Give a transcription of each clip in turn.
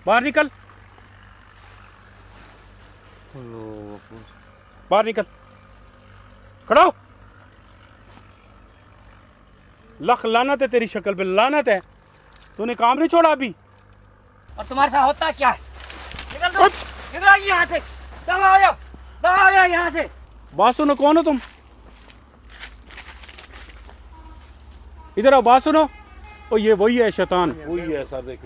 बाहर निकल, बाहर निकल, खड़ा हो। लख लानत है तेरी शक्ल पे, लानत है। तूने काम नहीं छोड़ा अभी। और तुम्हारे साथ होता क्या है? निकल दो, निकलो यहाँ से, दबा जाओ यहाँ से। बात सुनो, कौन हो तुम? इधर आओ, बात सुनो। ओ ये वही है शैतान, वही है सर। देखो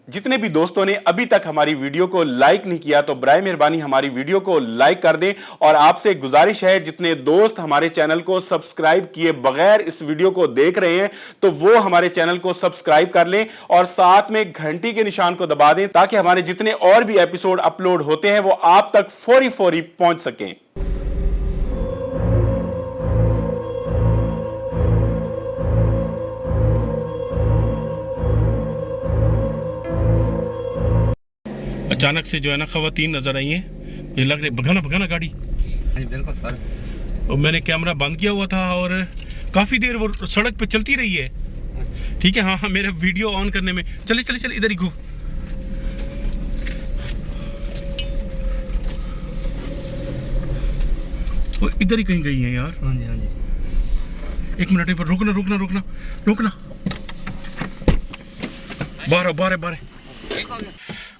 जितने भी दोस्तों ने अभी तक हमारी वीडियो को लाइक नहीं किया तो बराए मेहरबानी हमारी वीडियो को लाइक कर दें। और आपसे गुजारिश है, जितने दोस्त हमारे चैनल को सब्सक्राइब किए बगैर इस वीडियो को देख रहे हैं तो वो हमारे चैनल को सब्सक्राइब कर लें और साथ में घंटी के निशान को दबा दें ताकि हमारे जितने और भी एपिसोड अपलोड होते हैं वो आप तक फौरी फौरी पहुंच सकें। अचानक से जो है ना खवातीन नजर आई हैं। ये लग रही भगाना भगाना गाड़ी। बिल्कुल सर। और मैंने कैमरा बंद किया हुआ था और काफ़ी देर वो सड़क पे चलती रही है। अच्छा। ठीक है, हाँ हाँ, मेरे वीडियो ऑन करने में। चले चले चले, इधर ही घूम। वो इधर ही कहीं गई है यार। हाँ जी हाँ जी। एक मिनट पर रुकना रुकना रुकना रुकना। बाहर बाहर बाहर।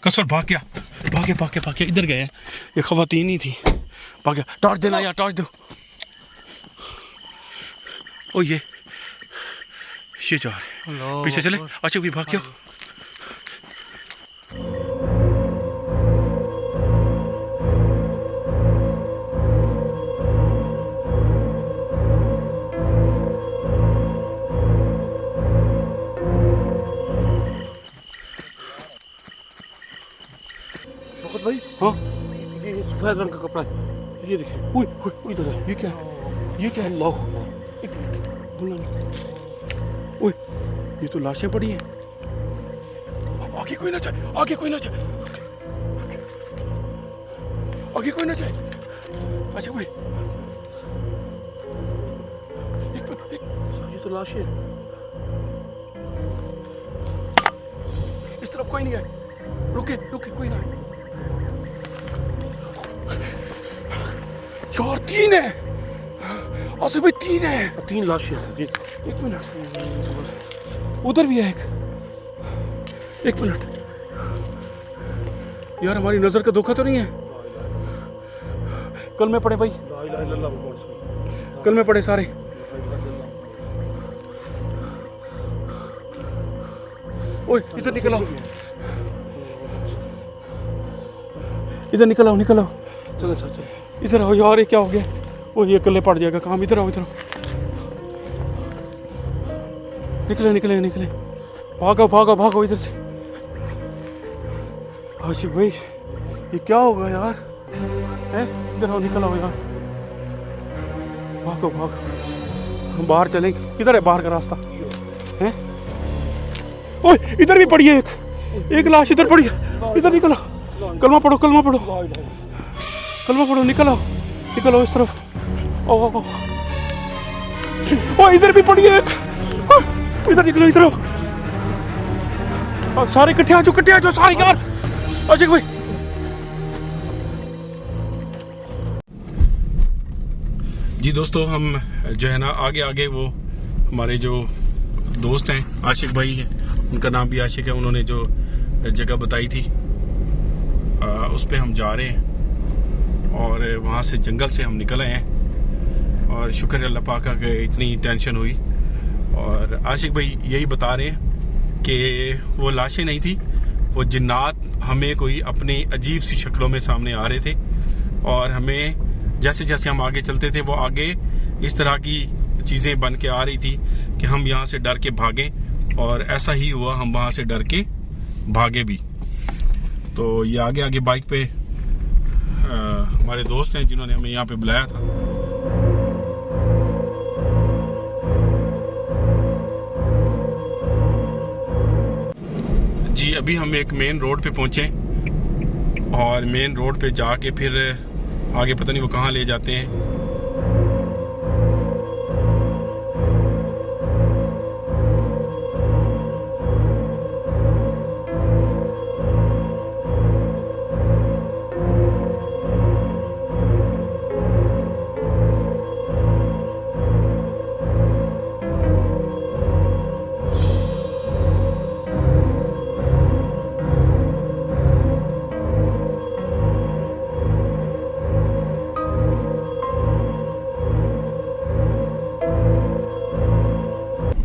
कसर भाग गया, भागे भागे भागे, इधर गए। ये खवातीन ही थी, भाग गया। टॉर्च देना यार, टॉर्च दो। ओ ये जा रहे, पीछे चले। अच्छा भी भाग गया। भाई हाँ, ये सफेद रंग का कपड़ा है, ये देखिए। उई उई इधर है। ये क्या है? ये क्या है? अल्लाह। ओए ये तो लाशें पड़ी हैं। आगे कोई ना जाए, आगे कोई ना जाए, आगे कोई ना जाए। अच्छा भाई, ये तो लाश है। इस तरफ कोई नहीं है। रुके रुके, कोई ना है। यार तीन है, आसिफ भाई तीन है। 3 लाशें हैं जी। एक मिनट, उधर भी है एक मिनट। यार हमारी नजर का धोखा तो नहीं है? कल में पड़े भाई, ला इलाहा इल्लल्लाह मुहम्मद रसूलुल्लाह। कल में पड़े सारे। ओए इधर निकल आओ, इधर निकल आओ, निकल आओ। चलो सर चलो। इधर आओ यार, ये क्या हो गया? वो ये कल्ले पड़ जाएगा काम। इधर आओ, इधर आओ। निकले निकले निकले, भागो भागो भागो इधर से। आशिक भाई ये क्या होगा यार? हैं, इधर आओ, निकल आओ यार। भागो भागो, हम बाहर चलेंगे। किधर है बाहर का रास्ता? हैं? ओए इधर भी पड़ी है एक लाश, इधर पड़ी है। इधर निकलो, कलमा पढ़ो, कलमा पढ़ो, कलमा पढ़ो। निकल आओ, निकल आओ इस तरफ। ओ इधर भी पड़ी है एक। इधर निकलो, इधर आओ। सारे इकट्ठे आ जाओ सारे यार। अजय भाई जी, दोस्तों हम जो है ना आगे आगे, वो हमारे जो दोस्त हैं, आशिक भाई हैं, उनका नाम भी आशिक है, उन्होंने जो जगह बताई थी उस पे हम जा रहे हैं। और वहाँ से जंगल से हम निकल आए हैं और शुक्र है अल्लाह पाक का कि इतनी टेंशन हुई। और आशिक भाई यही बता रहे हैं कि वो लाशें नहीं थी, वो जिन्नात हमें कोई अपनी अजीब सी शक्लों में सामने आ रहे थे। और हमें जैसे जैसे हम आगे चलते थे वो आगे इस तरह की चीज़ें बन के आ रही थी कि हम यहाँ से डर के भागें। और ऐसा ही हुआ, हम वहाँ से डर के भागे भी। तो ये आगे आगे बाइक पे हमारे दोस्त हैं जिन्होंने हमें यहाँ पे बुलाया था। जी अभी हम एक मेन रोड पे पहुँचे और मेन रोड पे जाके फिर आगे पता नहीं वो कहाँ ले जाते हैं।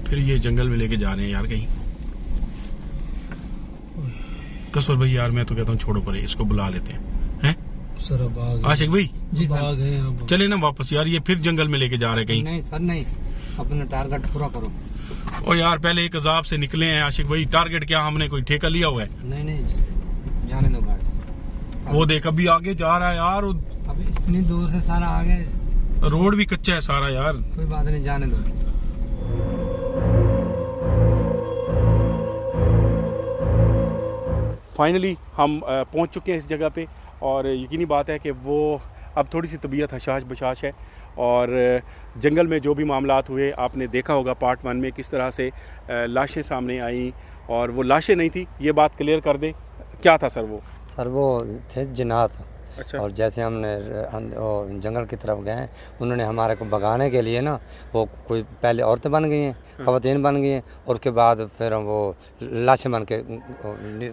फिर ये जंगल में लेके जा रहे हैं यार कहीं। कसौर भाई यार मैं तो कहता हूँ छोड़ो परे, इसको बुला लेते हैं सर अब आ गए। आशिक भाई जी सर आ गए अब। चले ना वापस यार, ये फिर जंगल में लेके जा रहे हैं कहीं। नहीं सर नहीं, अपना टारगेट पूरा करो। और यार पहले एक अजाब से निकले हैं आशिक भाई, टारगेट क्या हमने कोई ठेका लिया हुआ है? नहीं नहीं जाने दो गाड़ी। वो देख अभी आगे जा रहा है यार, अभी इतनी दूर से सारा आ गए, रोड भी कच्चा है सारा यार। कोई बात नहीं जाने दो। फाइनली हम पहुंच चुके हैं इस जगह पे, और यकीनी बात है कि वो अब थोड़ी सी तबीयत हशाश बशाश है। और जंगल में जो भी मामलात हुए आपने देखा होगा पार्ट 1 में, किस तरह से लाशें सामने आईं, और वो लाशें नहीं थी, ये बात क्लियर कर दे क्या था सर वो? सर वो थे जिन्नात। अच्छा। और जैसे हमने जंगल की तरफ गए, उन्होंने हमारे को भगाने के लिए ना, वो कोई पहले औरतें बन गई हैं, ख़वातीन बन गई हैं, और उसके बाद फिर वो लाशें बन के।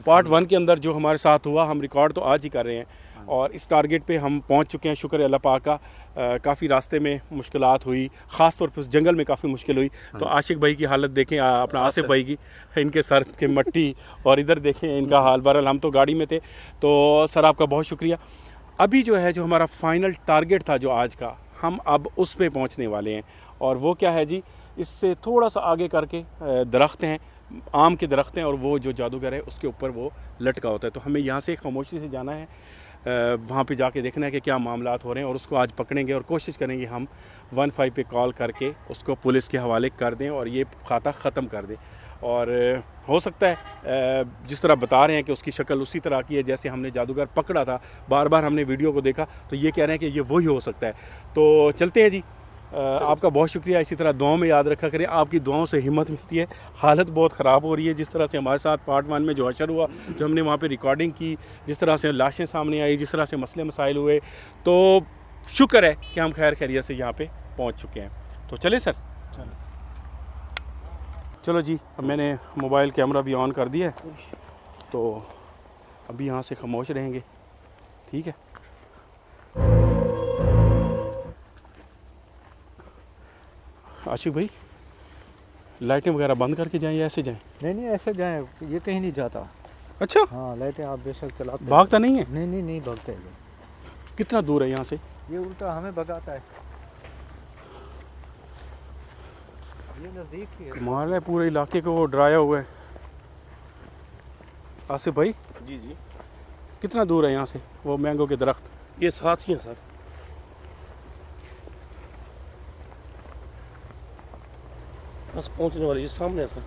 पार्ट 1 के अंदर जो हमारे साथ हुआ हम रिकॉर्ड तो आज ही कर रहे हैं, और इस टारगेट पे हम पहुंच चुके हैं, शुक्र है अल्लाह पाक का। काफ़ी रास्ते में मुश्किलात हुई, ख़ास तौर पे उस जंगल में काफ़ी मुश्किल हुई। तो आशिक भाई की हालत देखें, अपना आसिफ भाई की, इनके सर के मट्टी, और इधर देखें इनका हाल। बहरहाल हम तो गाड़ी में थे, तो सर आपका बहुत शुक्रिया। अभी जो है, जो हमारा फाइनल टारगेट था जो आज का, हम अब उस पे पहुंचने वाले हैं। और वो क्या है जी, इससे थोड़ा सा आगे करके दरख्त हैं, आम के दरख्त हैं, और वो जो जादूगर है उसके ऊपर वो लटका होता है। तो हमें यहाँ से खामोशी से जाना है, वहाँ पे जाके देखना है कि क्या मामलात हो रहे हैं, और उसको आज पकड़ेंगे और कोशिश करेंगे हम 15 पे कॉल करके उसको पुलिस के हवाले कर दें और ये खाता ख़त्म कर दें। और हो सकता है जिस तरह बता रहे हैं कि उसकी शक्ल उसी तरह की है जैसे हमने जादूगर पकड़ा था, बार बार हमने वीडियो को देखा, तो ये कह रहे हैं कि ये वही हो सकता है। तो चलते हैं जी। आपका बहुत शुक्रिया, इसी तरह दुआओं में याद रखा करें, आपकी दुआओं से हिम्मत मिलती है। हालत बहुत ख़राब हो रही है, जिस तरह से हमारे साथ पार्ट 1 में जो हशर हुआ, जो हमने वहाँ पे रिकॉर्डिंग की, जिस तरह से लाशें सामने आई, जिस तरह से मसले मसाइल हुए, तो शुक्र है कि हम खैर खैरियत से यहाँ पे पहुँच चुके हैं। तो चले सर, चलो जी। अब मैंने मोबाइल कैमरा भी ऑन कर दिया है, तो अभी यहाँ से खामोश रहेंगे, ठीक है? आशिक भाई, लाइटें वगैरह बंद करके जाएं या ऐसे जाएं? नहीं नहीं ऐसे जाएं, ये कहीं नहीं जाता। अच्छा, हाँ लाइटें आप बेशक चलाते हैं। भागता नहीं है? नहीं नहीं नहीं भागते हैं। कितना दूर है यहाँ से? ये उल्टा हमें भगाता है, ये नज़दीक ही है। कमाल है, पूरे इलाके को वो डराया हुआ है। आसिफ भाई जी जी, कितना दूर है यहाँ से वो मैंगो के दरख्त? ये साथ ही है सर, बस पहुंचने वाली, ये सामने है सर।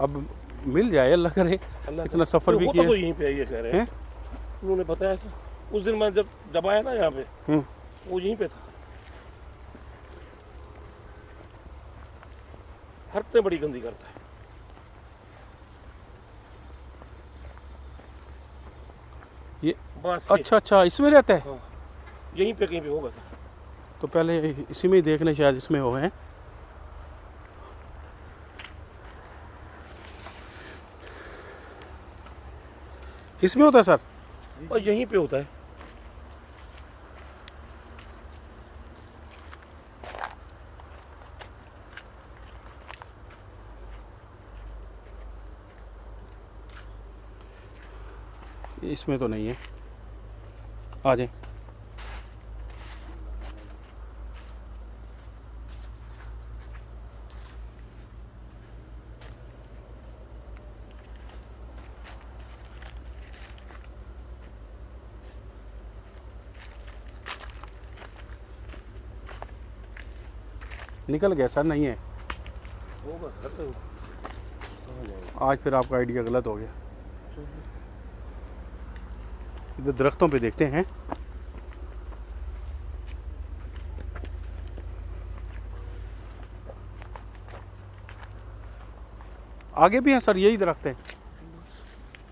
अब मिल जाए, अल्लाह करे। इतना सफ़र भी किया। तो यहीं पे ये कह रहे हैं, उन्होंने बताया था उस दिन मैं जब आया ना यहाँ पे, वो यहीं पे था। हरकतें बड़ी गंदी करता है। ये बस अच्छा अच्छा, इसमें रहता है? हाँ, यहीं पे कहीं पे होगा सर। तो पहले इसी में ही देख लें, शायद इसमें हो। हैं इसमें होता है सर? और यहीं पे होता है। इसमें तो नहीं है, आ जाए। निकल गया सर, नहीं है। होगा सर, तो आज फिर आपका आइडिया गलत हो गया। इधर दरख्तों पे देखते हैं। आगे भी हैं सर, यही दरख्त हैं?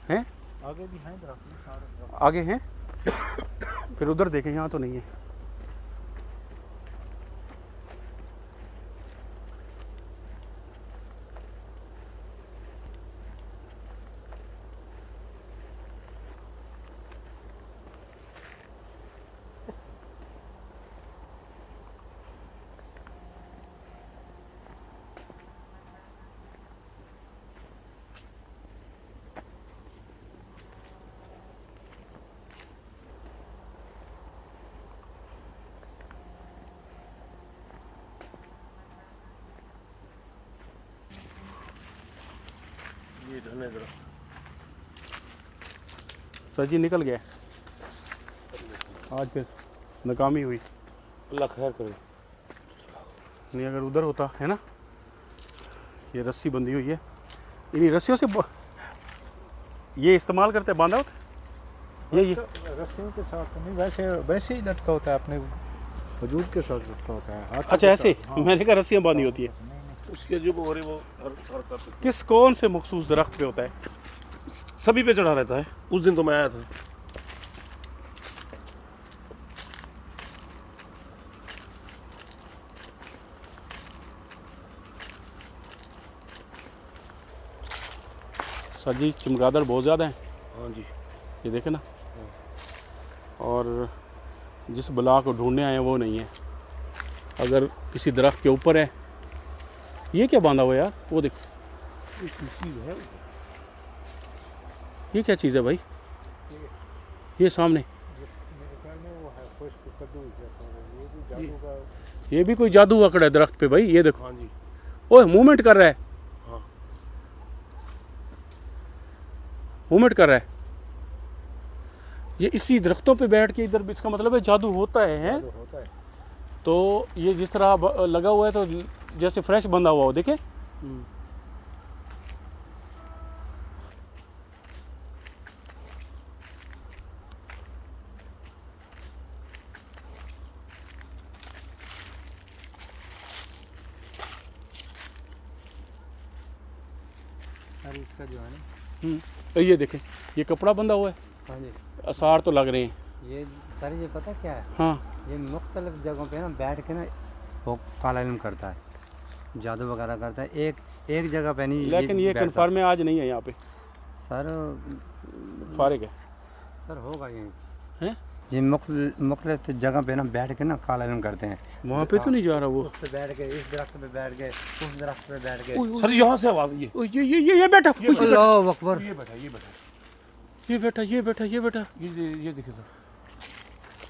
हैं आगे भी हैं दरख्त, सारे दरख्त। आगे हैं? फिर उधर देखें, यहाँ तो नहीं है। ये घने दरख्त। सर जी निकल गया, आज फिर नाकामी हुई। अल्लाह खैर करे। नहीं अगर उधर होता है ना, ये रस्सी बंधी हुई है, इन्हीं रस्सियों से ये इस्तेमाल करते हैं, बांधा होता है ये रस्सियों के साथ नहीं, वैसे वैसे ही लटका होता है, अपने वजूद के साथ लटका होता है। हाथों अच्छा के ऐसे? साथ, हाँ। मैंने कहा रस्सियाँ बांधी होती है। उसके जो हो रही वो हर करते। किस कौन से मखसूस दरख्त पे होता है? सभी पे चढ़ा रहता है। उस दिन तो मैं आया था। सर जी चमगादड़ बहुत ज़्यादा हैं, हाँ जी। ये देखे ना, और जिस बला को ढूंढने आए हैं वो नहीं है। अगर किसी दरख्त के ऊपर है, ये क्या बांधा हुआ है यार? वो देखो, ये क्या चीज़ है भाई? ये सामने, मेरे ख्याल में वो है खुश्क कद्दू जैसा, ये भी जादू का। ये भी कोई जादू अकड़ है दरख्त पे भाई, ये देखो। हाँ जी। ओए मूवमेंट कर रहा है, हाँ। मूवमेंट कर रहा है। ये इसी दरख्तों पे बैठ के इधर, इसका मतलब है जादू होता है। जादू होता है। तो ये जिस तरह लगा हुआ है तो जैसे फ्रेश बंधा हुआ हो, देखे। सर इसका जो है ना, ये देखें, ये कपड़ा बंधा हुआ है, हाँ जी, आसार तो लग रहे हैं। ये सर ये पता क्या है, हाँ ये मुख्तलिफ जगहों पे ना बैठ के ना वो काला इल्म करता है, जादू वगैरह करता है। एक जगह पे नहीं। लेकिन ये बैठता। कन्फर्म आज नहीं है यहाँ पे, सर फारिग है। सर होगा ये हैं? ये मुख्तलिफ जगह पे ना बैठ के ना काला इल्म करते हैं। वहाँ पे तो नहीं जा रहा वो। उस पे बैठ गए, इस दरख्त पे बैठ गए, उस दरख्त पे बैठ गए। सर यहाँ से आवाज ये। ओ, ये बैठा, अल्लाह अकबर। ये बैठा, ये बैठा, ये बैठा, ये बैठा, ये बैठा। ये देखिए सर।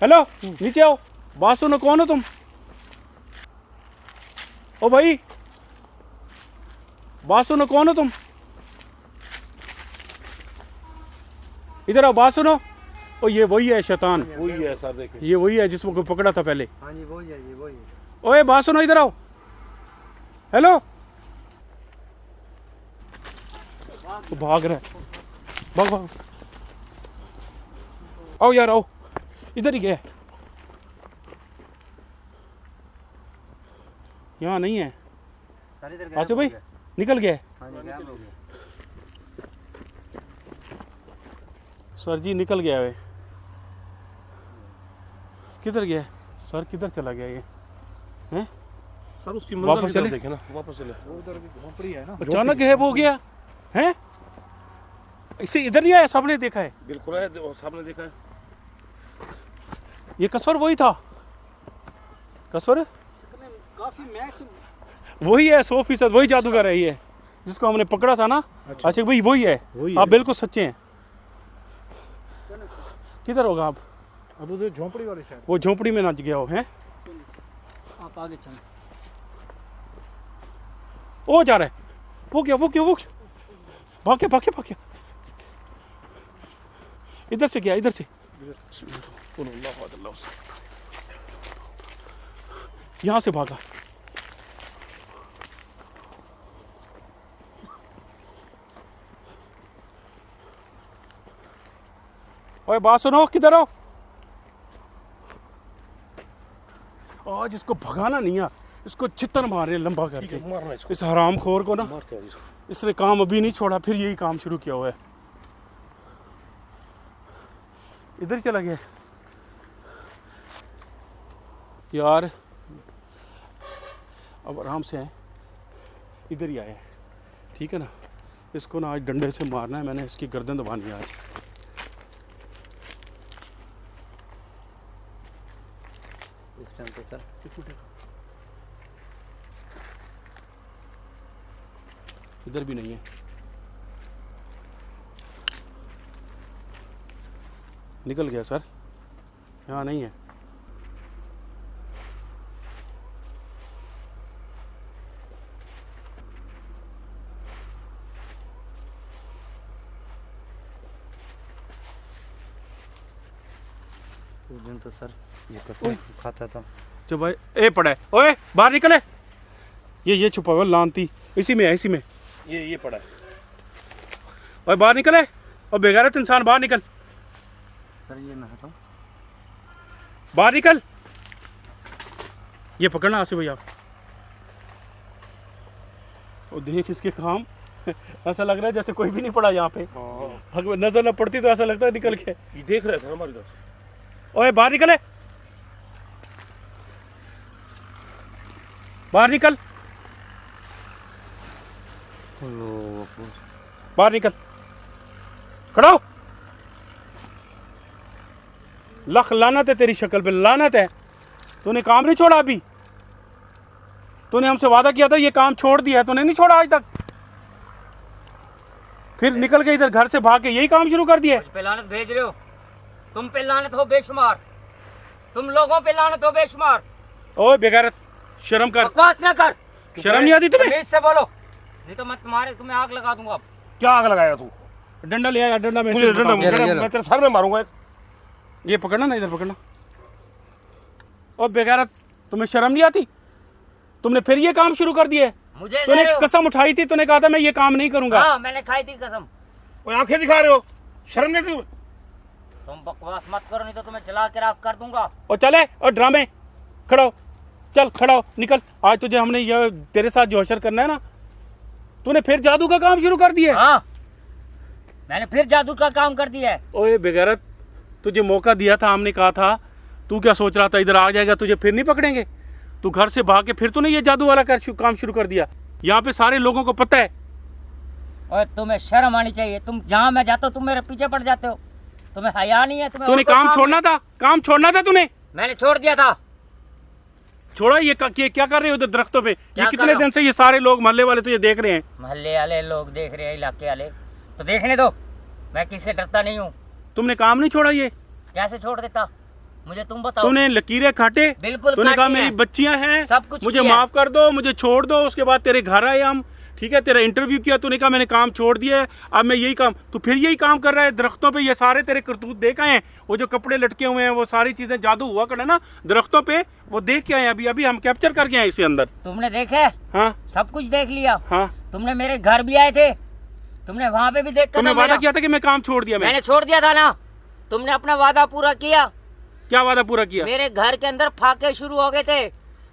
हेलो, नीचे आओ, बात सुनो। कौन हो तुम? ओ भाई बात सुनो, कौन हो तुम? इधर आओ, बात सुनो। ओ ये वही है शैतान, वही है सर, देखिए। ये वही है जिसको पकड़ा था पहले। हाँ जी वही है, ये वही है। ओए बात सुनो, इधर आओ। हेलो, तो भाग रहा है, भाग भाग। आओ यार आओ, इधर ही गया, यहाँ नहीं है। सर इधर आसिफ भाई निकल गया। हाँ जी गायब हो गया। सर जी निकल गया है। किधर गया सर? किधर चला गया ये? हैं? सर उसकी वापस मंजिल चले? देखे ना, वापस चले। वो उधर की झोंपड़ी है ना। अचानक गायब हो गया हैं? इसे इधर नहीं आया, सबने देखा है। बिल्कुल है, सामने देखा है। ये कसवर वही था, कसवर काफी मैच वही है, 100% वही जादूगर है ये, जिसको हमने पकड़ा था ना। अच्छा भाई वही है, आप बिल्कुल सच्चे हैं। किधर होगा आप? अब उधर झोंपड़ी वाली साइड। वो झोंपड़ी में नाच गया हो हैं? आप आगे चलो। वो जा रहा है, वो क्या भाग गया। इधर से गया, इधर से। यहाँ से भागा। ओए बात सुनो, किधर हो? आज इसको भगाना नहीं है, इसको चित्तन मार रहे लंबा करके। मारना इसको, इस हरामखोर को ना, मारते हैं इसको। इसने काम अभी नहीं छोड़ा, फिर यही काम शुरू किया हुआ है। इधर ही चला गया यार। अब आराम से है, इधर ही आया है, ठीक है ना। इसको ना आज डंडे से मारना है, मैंने इसकी गर्दन दबानी है आज। इस टाइम पे सर इधर भी नहीं है, निकल गया सर, यहाँ नहीं है। उस दिन तो सर ये कसम खाता था। जो भाई ए पड़ा है, ओए बाहर निकले। ये छुपा हुआ लानती, इसी में है, इसी में। ये पड़ा है। ओए बाहर निकले, और बेगैरत इंसान बाहर निकल, सर ये मैं हटाऊं? बाहर निकल। ये पकड़ना आसिफ भैया। और देख इसके काम, ऐसा लग रहा है जैसे कोई भी नहीं पड़ा यहाँ पे। अगर नजर न पड़ती तो ऐसा लगता है निकल के। ये देख रहे थे हमारी तरफ। ओए बाहर निकले, बाहर निकल, बाहर निकल, खड़ा हो। लख लानत है तेरी शक्ल पे, लानत है। तूने काम नहीं छोड़ा अभी, तूने हमसे वादा किया था, ये काम छोड़ दिया है, तूने नहीं छोड़ा आज तक। फिर निकल के इधर घर से भाग के यही काम शुरू कर दिया है। मुझ पे लानत भेज रहे हो, तुम पे लानत हो बेशुमार, तुम लोगों पे लानत हो बेशुमार। ओए बेगैरत, शर्म कर, बकवास ना कर, शर्म नहीं आती तुम्हें? तमीज से बोलो, नहीं तो मैं तुम्हें आग लगा दूंगा। अब क्या आग लगाया तू? डंडा ले आया, डंडा में मुझे डंडा, मैं तेरे सर में मारूंगा एक। ये पकड़ना ना, इधर पकड़ना। और बेगैरत, तुम्हें शर्म नहीं आती? तुमने फिर ये काम शुरू कर दिया है। मुझे तूने कसम उठाई थी, तूने कहा था मैं ये काम नहीं करूंगा। हाँ, मैंने खाई थी कसम। वो आंखें दिखा रहे हो, शर्म नहीं आती? तुम बकवास मत करो, नहीं तो तुम्हें जला के राख कर दूंगा। और चले, और ड्रामे, खड़ा हो, चल खड़ा हो, निकल। आज तुझे हमने ये तेरे साथ जो हशर करना है ना, तूने फिर जादू का काम शुरू कर दिया है। हाँ, मैंने फिर जादू का काम कर दिया है। ओए बेगैरत, तुझे मौका दिया था, हमने कहा था, तू क्या सोच रहा था इधर आ जाएगा तुझे फिर नहीं पकड़ेंगे? तू घर से भाग के फिर तूने ये जादू वाला काम शुरू कर दिया। यहाँ पे सारे लोगों को पता है। और तुम्हें शर्म आनी चाहिए, तुम जहाँ मैं जाता हूँ तुम मेरे पीछे पड़ जाते हो, तुम्हें हया नहीं है। तूने काम छोड़ना था, काम छोड़ना था तूने। मैंने छोड़ दिया था। छोड़ा? ये क्या कर रहे हो उधर दरख्तों पे? ये कर कितने रहा दिन से ये सारे लोग मोहल्ले वाले तुझे देख रहे हैं? मोहल्ले वाले लोग देख रहे हैं, इलाके वाले तो देखने दो, मैं किससे डरता नहीं हूँ। तुमने काम नहीं छोड़ा? ये कैसे छोड़ देता, मुझे तुम बताओ। तूने लकीरें काटे, बिल्कुल तूने कहा काटी मेरी हैं। बच्चियां हैं, सब कुछ मुझे किया। माफ कर दो, मुझे छोड़ दो। उसके बाद तेरे घर आए हम, ठीक है, तेरा इंटरव्यू किया, तूने कहा मैंने काम छोड़ दिया है, अब मैं यही काम। तू फिर यही काम कर रहा है दरख्तों पे। ये सारे तेरे करतूत देख आए हैं, वो जो कपड़े लटके हुए हैं, वो सारी चीजें जादू हुआ करे ना दरख्तों पे, वो देख के आए। अभी अभी हम कैप्चर करके आए इसे अंदर। तुमने देखे? हाँ सब कुछ देख लिया। हाँ, तुमने मेरे घर भी आए थे, तुमने वहाँ पे भी देखा तुमने था वादा मेरा। किया था कि मैं काम छोड़ दिया। मैंने छोड़ दिया था ना, तुमने अपना वादा पूरा किया। क्या वादा पूरा किया? मेरे घर के अंदर फाके शुरू हो गए थे,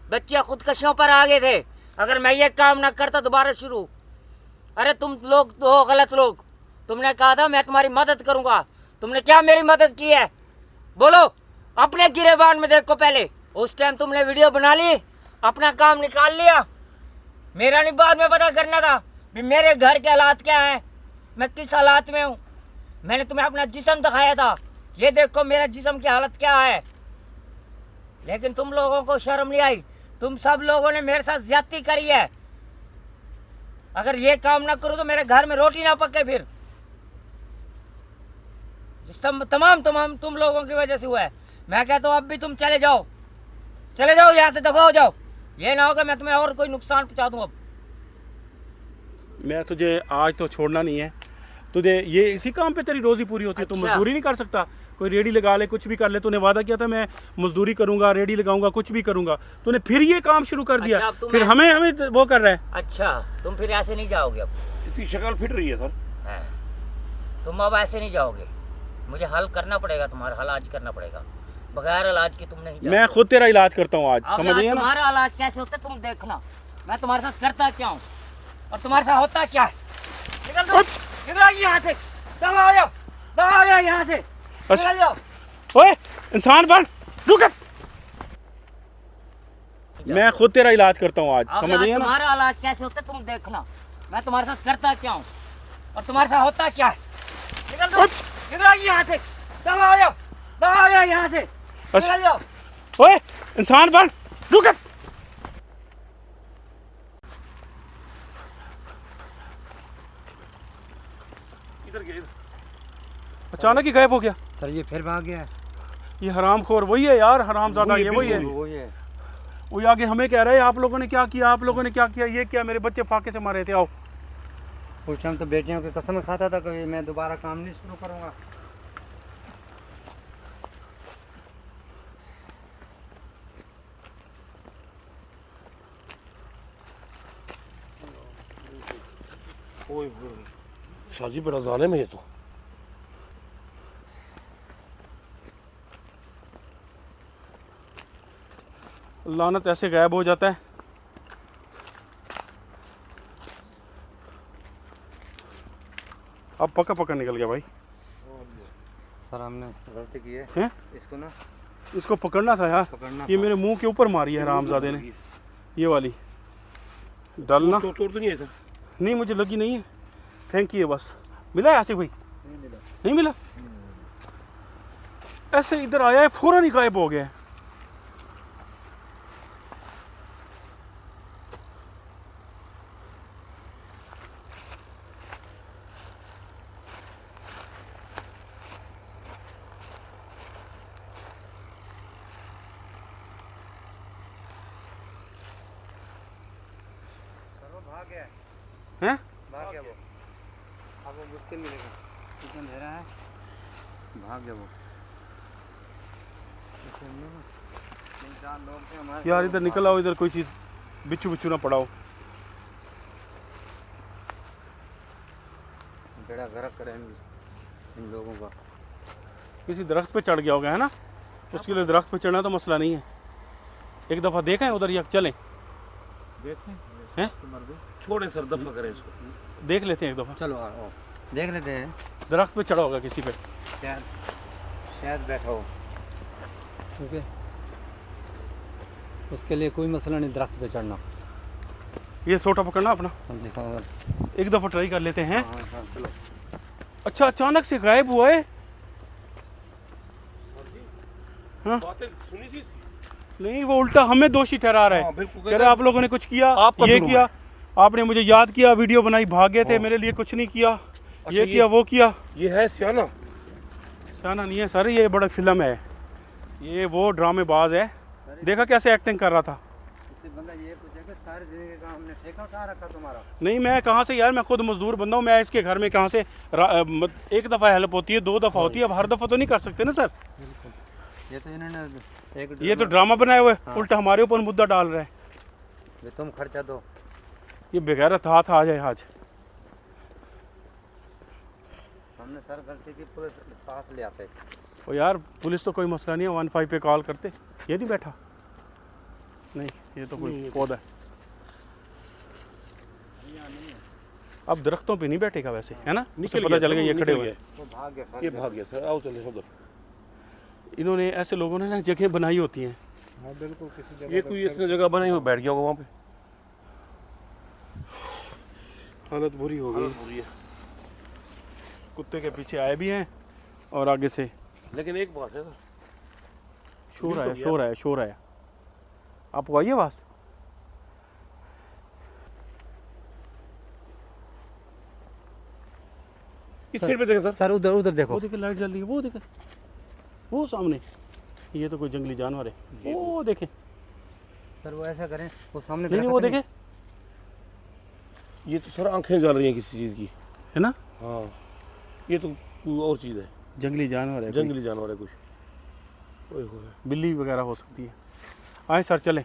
बच्चे खुदकशियों पर आ गए थे। अगर मैं ये काम ना करता दोबारा शुरू। अरे तुम लोग हो गलत लोग, तुमने कहा था मैं तुम्हारी मदद करूंगा, तुमने क्या मेरी मदद की है? बोलो, अपने गिरेबान में देखो पहले। उस टाइम तुमने वीडियो बना ली, अपना काम निकाल लिया। मेरा नहीं बाद में पता करना था कि मेरे घर के हालात क्या हैं, मैं किस हालात में हूँ। मैंने तुम्हें अपना जिस्म दिखाया था, ये देखो मेरा जिस्म की हालत क्या है। लेकिन तुम लोगों को शर्म नहीं आई, तुम सब लोगों ने मेरे साथ ज्यादती करी है। अगर ये काम ना करूं तो मेरे घर में रोटी ना पके। फिर तमाम तुम लोगों की वजह से हुआ है। मैं कहता हूँ अब भी तुम चले जाओ, चले जाओ, यहाँ से दफा हो जाओ। ये ना हो कि मैं तुम्हें और कोई नुकसान पहुंचा दूं। अब मैं तुझे आज तो छोड़ना नहीं है। तुझे ये इसी काम पे तेरी रोजी पूरी होती है। तू अच्छा। मजदूरी नहीं कर सकता? कोई रेडी लगा ले, कुछ भी कर ले। तूने वादा किया था मैं मजदूरी करूंगा, रेडी लगाऊंगा, कुछ भी करूंगा। तूने फिर ये काम शुरू कर दिया। अच्छा, अब तुम फिर हमें वो कर रहा है। अच्छा, तुम फिर ऐसे नहीं जाओगे अब। इसकी शक्ल फिट रही है सर। तुम अब ऐसे नहीं जाओगे। मुझे हल करना पड़ेगा, तुम्हारा हल आज करना पड़ेगा। बगैर इलाज के तुम नहीं जा मैं सकते। खुद तेरा इलाज करता हूँ आज, अब समझ रही है ना? तुम्हारा इलाज कैसे होता है तुम देखना, मैं तुम्हारे साथ करता क्या हूँ और तुम्हारे साथ होता क्या है। निकल दो, निकल आइए यहाँ से, दबा जाओ यहाँ से, निकल जाओ। ओए इंसान बन, रुक। मैं खुद तेरा इलाज करता हूँ आज, अब समझ रही है ना? तुम्हारा इलाज कैसे होता है तुम देखना, मैं तुम्हारे साथ करता क्या हूँ और तुम्हारे साथ होता क्या है। निकल दो, निकल आइए यहाँ से, दबा जाओ यहाँ से, निकल जाओ। ओए इंसान बन, रुक। इधर गए, अचानक ही गायब हो गया। सर ये फिर भाग गया है। ये हरामखोर वही है यार, हरामजादा ये वही है। वो ये वो आगे हमें कह रहा है आप लोगों ने क्या किया, आप लोगों ने क्या किया, ये क्या, मेरे बच्चे फाके से मारे थे। आओ। उस टाइम तो बेटियों की कसम खाता था कि मैं दोबारा काम नहीं शुरू करूँगा। ओए शाजी बड़ा जालिम है ये तो। लानत ऐसे गायब हो जाता है। अब पक्का पक्का निकल गया भाई। सर हमने गलती की है, हैं? इसको ना इसको पकड़ना था यार। पकड़ना ये मेरे मुंह के ऊपर मारी है हरामजादे ने, ये वाली डालना। चोट चोट तो नहीं है सर? नहीं मुझे लगी नहीं है, फेंकी है बस। मिला है आसिफ भाई? नहीं मिला। ऐसे इधर आया है फौरन ही गायब हो गया है। भाग गया, हैं? भाग गया वो। अब वो मुश्किल मिलेगा, कितना अंधेरा है, भाग गया वो। तीन चार लोग थे हमारे। यार इधर निकल आओ, इधर कोई चीज़ बिच्छू बिच्छू ना पड़ाओ। बेड़ा गर्क करेंगे इन लोगों का। किसी दरख्त पे चढ़ गया होगा है ना, उसके लिए दरख्त पे चढ़ना तो मसला नहीं है। एक दफ़ा देखें उधर या चलें, हैं? छोड़े सर, दफा करें इसको। देख लेते हैं एक दफ़ा। चलो आओ देख लेते हैं, दरख्त पे चढ़ा होगा किसी पे। शायद बैठा हो। ठीक है, उसके लिए कोई मसला नहीं दरख्त पे चढ़ना। ये सोटा पकड़ना अपना, हम दिखाओ। एक दफ़ा ट्राई कर लेते हैं। हाँ हाँ चलो। अच्छा अचानक से गायब हुआ है। हाँ? बातें सुनी थी इसकी? नहीं वो उल्टा हमें दोषी ठहरा रहा हाँ, है। बिल्कुल कह रहे आप लोगों ने कुछ किया, आपका ये जुर्म किया, आपने मुझे याद किया, वीडियो बनाई, भाग गए थे, मेरे लिए कुछ नहीं किया, ये किया वो किया। ये है सियाना? सियाना नहीं है सर, ये बड़ा फिल्म है, ये वो ड्रामेबाज है। देखा कैसे एक्टिंग कर रहा था। इससे बंदा ये पूछेगा सारी जिंदगी का हमने ठेका उठा रखा तुम्हारा। नहीं मैं कहाँ से यार, मैं खुद मजदूर बंदा हूँ, मैं इसके घर में कहाँ से एक दफ़ा हेल्प होती है, 2 दफ़ा होती है, अब हर दफ़ा तो नहीं कर सकते ना सर। ये तो इन्होंने एक ये तो ड्रामा बनाए हुए, उल्टा हमारे ऊपर मुद्दा डाल रहे हैं। ये तुम खर्चा दो। ये बेगैरत हाथ आ जाए आज। हमने सर गलती की, पुलिस साथ ले आते। और यार पुलिस तो कोई मसला नहीं है, 15 पे कॉल करते। ये नहीं बैठा, नहीं ये तो कोई पौधा है। अब दरख्तों पे नहीं बैठेगा वैसे, है ना? उसे पता चल गया ये खड़े हुए हैं। वो भाग गया सर। ये भाग गया सर। आओ चले उधर। इन्होंने ऐसे लोगों ने ना जगह बनाई होती हैं। हाँ बिल्कुल, किसी जगह ये कोई इसने जगह बनाई, वो बैठ गया होगा वहाँ पे। हालत बुरी हो गई। बुरी है। कुत्ते के पीछे आए भी हैं और आगे से लेकिन एक बात है सर, शोर आया, शोर आया, शोर आया। आपको आई आवाज़? इस साइड पे देखें सर। सर उधर उधर देखो। वो देखे लाइट जल रही है, वो देखे, वो सामने। ये तो कोई जंगली जानवर है, वो देखे। सर वो ऐसा करें, वो सामने नहीं वो देखे, ये तो सर आंखें जल रही हैं किसी चीज़ की, है ना? हाँ ये तो कोई और चीज़ है, जंगली जानवर है, कोई। जंगली जानवर है कुछ। ओए होए, बिल्ली वगैरह हो सकती है। आए सर चलें।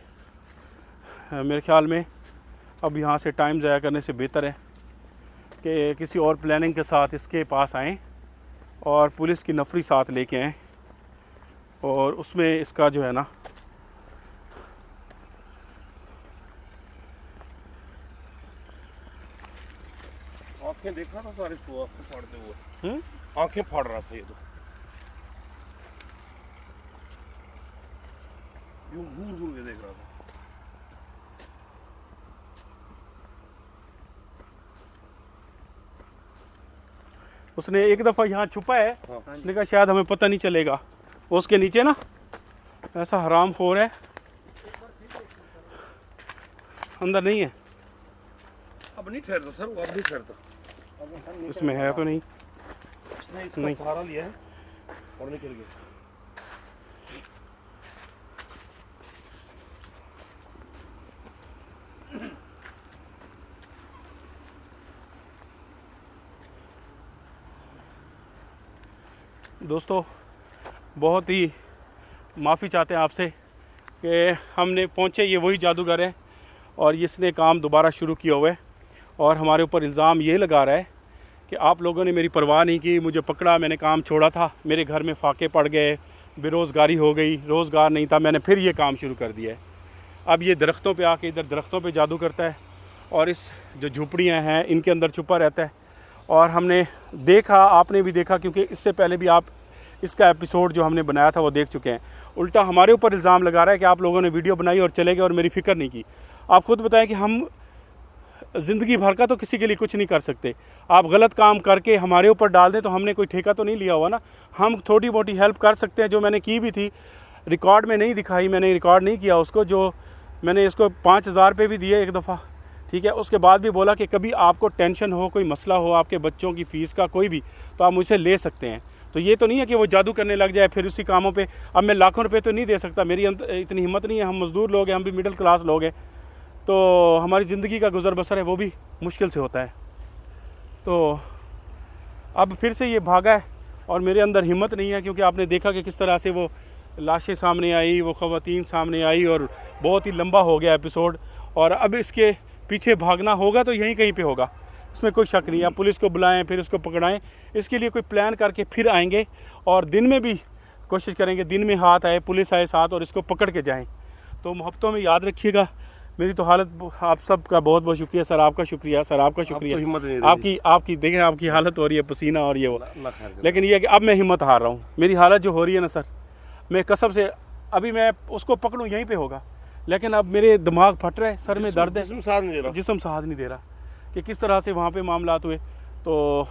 मेरे ख्याल में अब यहाँ से टाइम ज़ाया करने से बेहतर है कि किसी और प्लानिंग के साथ इसके पास आएँ और पुलिस की नफरी साथ लेके आए और उसमें इसका जो है ना आंखें देखा था सारे को आंखें फाड़ते हुए, आंखें फाड़ रहा था ये तो, यूं घूर घूर के देख रहा था। उसने एक दफ़ा यहाँ छुपा है, हाँ। उसने कहा शायद हमें पता नहीं चलेगा। वो उसके नीचे ना ऐसा हराम खोर है, अंदर नहीं है, अब नहीं ठहरता सर, वो अब नहीं ठहरता, इसमें है तो नहीं। उसने इसका नहीं। सहारा लिया है और निकल गया। दोस्तों बहुत ही माफ़ी चाहते हैं आपसे कि हमने पहुँचे, ये वही जादूगर है और इसने काम दोबारा शुरू किया हुआ है और हमारे ऊपर इल्ज़ाम ये लगा रहा है कि आप लोगों ने मेरी परवाह नहीं की, मुझे पकड़ा, मैंने काम छोड़ा था, मेरे घर में फाके पड़ गए, बेरोज़गारी हो गई, रोज़गार नहीं था, मैंने फिर ये काम शुरू कर दिया है। अब ये दरख्तों पे आके इधर दरख्तों पे जादू करता है और इस जो झुपड़ियाँ हैं इनके अंदर छुपा रहता है। और हमने देखा, आपने भी देखा, क्योंकि इससे पहले भी आप इसका एपिसोड जो हमने बनाया था वो देख चुके हैं। उल्टा हमारे ऊपर इल्ज़ाम लगा रहा है कि आप लोगों ने वीडियो बनाई और चले गए और मेरी फ़िक्र नहीं की। आप खुद बताएं कि हम ज़िंदगी भर का तो किसी के लिए कुछ नहीं कर सकते। आप गलत काम करके हमारे ऊपर डाल दें तो हमने कोई ठेका तो नहीं लिया हुआ ना। हम थोड़ी मोटी हेल्प कर सकते हैं, जो मैंने की भी थी, रिकॉर्ड में नहीं दिखाई, मैंने रिकॉर्ड नहीं किया उसको, जो मैंने इसको 5,000 रुपये भी दिए एक दफ़ा, ठीक है। उसके बाद भी बोला कि कभी आपको टेंशन हो, कोई मसला हो आपके बच्चों की फ़ीस का कोई भी, तो आप मुझसे ले सकते हैं। तो ये तो नहीं है कि वो जादू करने लग जाए फिर उसी कामों पे। अब मैं लाखों रुपए तो नहीं दे सकता, मेरी इतनी हिम्मत नहीं है, हम मज़दूर लोग हैं, हम भी मिडिल क्लास लोग हैं, तो हमारी ज़िंदगी का गुजर बसर है वो भी मुश्किल से होता है। तो अब फिर से ये भागा है और मेरे अंदर हिम्मत नहीं है, क्योंकि आपने देखा कि किस तरह से वो लाशें सामने आई, वो ख़वातीन सामने आई और बहुत ही लंबा हो गया एपिसोड। और अब इसके पीछे भागना होगा तो यहीं कहीं पे होगा, इसमें कोई शक नहीं है। आप पुलिस को बुलाएं, फिर इसको पकड़ाएं, इसके लिए कोई प्लान करके फिर आएंगे और दिन में भी कोशिश करेंगे, दिन में हाथ आए, पुलिस आए साथ और इसको पकड़ के जाएं। तो मोहब्बतों में याद रखिएगा। मेरी तो हालत, आप सबका बहुत बहुत शुक्रिया सर, आपका शुक्रिया सर, आपका शुक्रिया। हिम्मत नहीं रही। आपकी देखें, आपकी हालत हो रही है पसीना और ये वो, अल्लाह खैर करे। लेकिन ये है कि अब मैं हिम्मत हार रहा हूँ। मेरी हालत जो हो रही है ना सर, मैं कसम से अभी मैं उसको पकड़ूँ यहीं पे होगा, लेकिन अब मेरे दिमाग फट रहा है, सर में दर्द है, जिस्म साथ नहीं दे रहा। जिस्म साथ नहीं दे रहा कि किस तरह से वहाँ पे मामलात हुए। तो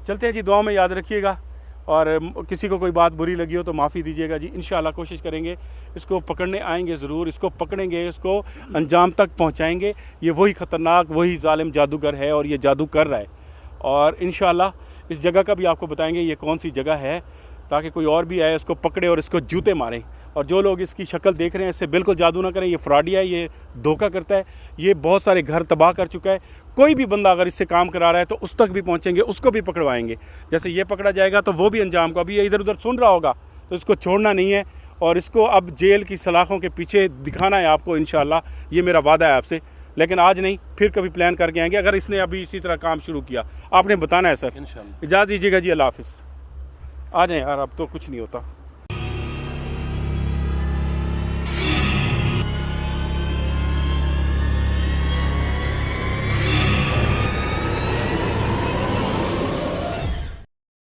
चलते हैं जी, दुआ में याद रखिएगा और किसी को कोई बात बुरी लगी हो तो माफ़ी दीजिएगा जी। इंशाल्लाह कोशिश करेंगे, इसको पकड़ने आएंगे ज़रूर, इसको पकड़ेंगे, इसको अंजाम तक पहुँचाएंगे। ये वही ख़तरनाक, वही जालिम जादूगर है और ये जादू कर रहा है। और इंशाल्लाह इस जगह का भी आपको बताएंगे ये कौन सी जगह है, ताकि कोई और भी आए, इसको पकड़े और इसको जूते मारें। और जो लोग इसकी शक्ल देख रहे हैं, इससे बिल्कुल जादू ना करें, ये फ्रॉडी है, ये धोखा करता है, ये बहुत सारे घर तबाह कर चुका है। कोई भी बंदा अगर इससे काम करा रहा है तो उस तक भी पहुंचेंगे, उसको भी पकड़वाएंगे। जैसे ये पकड़ा जाएगा तो वो भी अंजाम को, अभी ये इधर उधर सुन रहा होगा, तो इसको छोड़ना नहीं है और इसको अब जेल की सलाखों के पीछे दिखाना है आपको इंशाल्लाह। ये मेरा वादा है आपसे, लेकिन आज नहीं, फिर कभी प्लान करके आएंगे। अगर इसने अभी इसी तरह काम शुरू किया, आपने बताना है सर। इंशाल्लाह। इजाज़त दीजिएगा जी, अल्लाह हाफिज़। आ जाएँ यार, अब तो कुछ नहीं होता।